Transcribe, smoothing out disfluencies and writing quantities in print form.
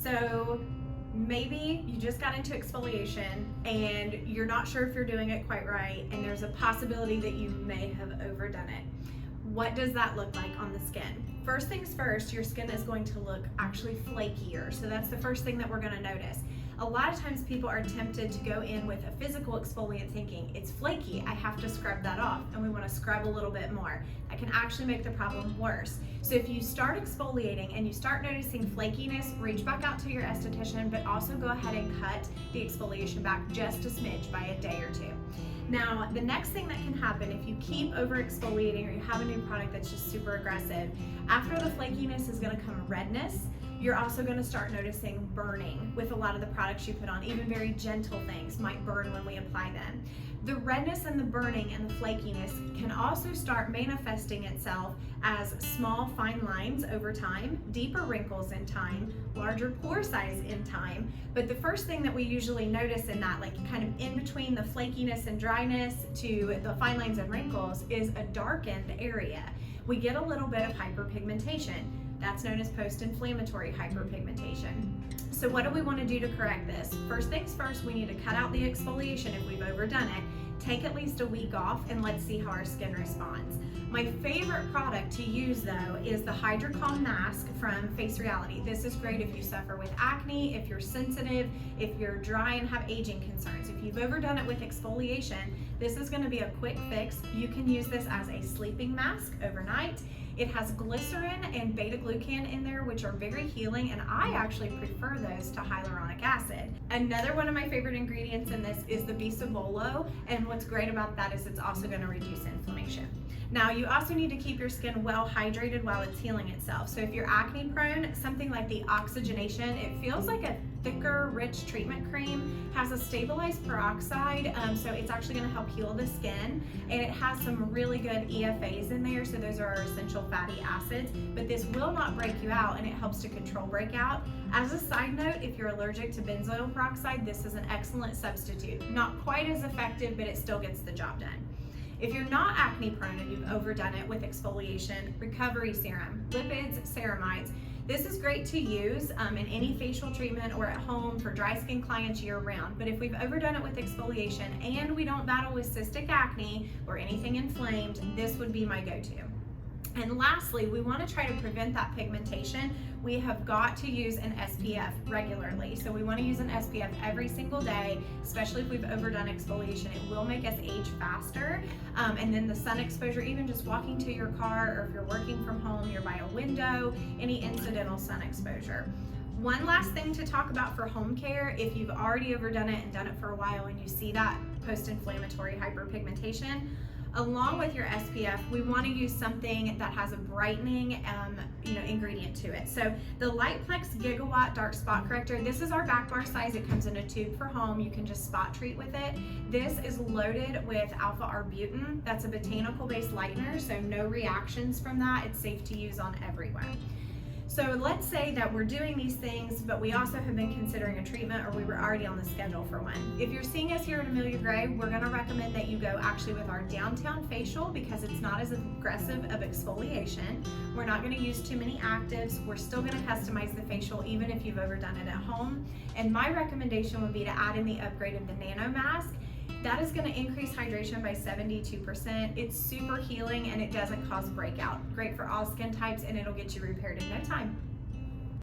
So maybe you just got into exfoliation and you're not sure if you're doing it quite right, and there's a possibility that you may have overdone it. What does that look like on the skin? First things first, your skin is going to look actually flakier. So that's the first thing that we're going to notice. A lot of times people are tempted to go in with a physical exfoliant thinking it's flaky, I have to scrub that off, and we want to scrub a little bit more. That can actually make the problem worse. So if you start exfoliating and you start noticing flakiness, reach back out to your esthetician, but also go ahead and cut the exfoliation back just a smidge by a day or two. Now, the next thing that can happen if you keep over exfoliating or you have a new product that's just super aggressive, after the flakiness is going to come redness. You're also going to start noticing burning with a lot of the products you put on. Even very gentle things might burn when we apply them. The redness and the burning and the flakiness can also start manifesting itself as small fine lines over time, deeper wrinkles in time, larger pore size in time. But the first thing that we usually notice in that, like kind of in between the flakiness and dryness to the fine lines and wrinkles, is a darkened area. We get a little bit of hyperpigmentation. That's known as post-inflammatory hyperpigmentation. So what do we want to do to correct this? First things first, we need to cut out the exfoliation if we've overdone it. Take at least a week off and let's see how our skin responds. My favorite product to use though is the hydrocal mask from Face Reality. This is great if you suffer with acne, if you're sensitive, if you're dry and have aging concerns. If you've overdone it with exfoliation, this is going to be a quick fix. You can use this as a sleeping mask overnight. It has glycerin and beta-glucan in there, which are very healing, and I actually prefer those to hyaluronic acid. Another one of my favorite ingredients in this is the bisabolol, and what's great about that is it's also going to reduce inflammation. Now, you also need to keep your skin well hydrated while it's healing itself. So if you're acne prone, something like the oxygenation, it feels like a thicker, rich treatment cream, has a stabilized peroxide, so it's actually going to help heal the skin, and it has some really good EFAs in there, so those are our essential fatty acids, but this will not break you out, and it helps to control breakout. As a side note, if you're allergic to benzoyl peroxide, this is an excellent substitute. Not quite as effective, but it still gets the job done. If you're not acne prone and you've overdone it with exfoliation, recovery serum, lipids, ceramides, this is great to use in any facial treatment or at home for dry skin clients year round. But if we've overdone it with exfoliation and we don't battle with cystic acne or anything inflamed, this would be my go-to. And lastly, we want to try to prevent that pigmentation. We have got to use an SPF regularly. So we want to use an SPF every single day, especially if we've overdone exfoliation. It will make us age faster. And then the sun exposure, even just walking to your car, or if you're working from home, you're by a window, any incidental sun exposure. One last thing to talk about for home care, if you've already overdone it and done it for a while and you see that post-inflammatory hyperpigmentation, along with your SPF, we want to use something that has a brightening ingredient to it. So the Lightplex Gigawatt Dark Spot Corrector, this is our back bar size. It comes in a tube for home. You can just spot treat with it. This is loaded with alpha-arbutin. That's a botanical-based lightener, so no reactions from that. It's safe to use on everywhere. So let's say that we're doing these things, but we also have been considering a treatment, or we were already on the schedule for one. If you're seeing us here at Amelia Gray, we're gonna recommend that you go actually with our downtown facial because it's not as aggressive of exfoliation. We're not gonna use too many actives. We're still gonna customize the facial even if you've overdone it at home. And my recommendation would be to add in the upgrade of the Nano Mask. That is going to increase hydration by 72%. It's super healing and it doesn't cause breakout. Great for all skin types, and it'll get you repaired in no time.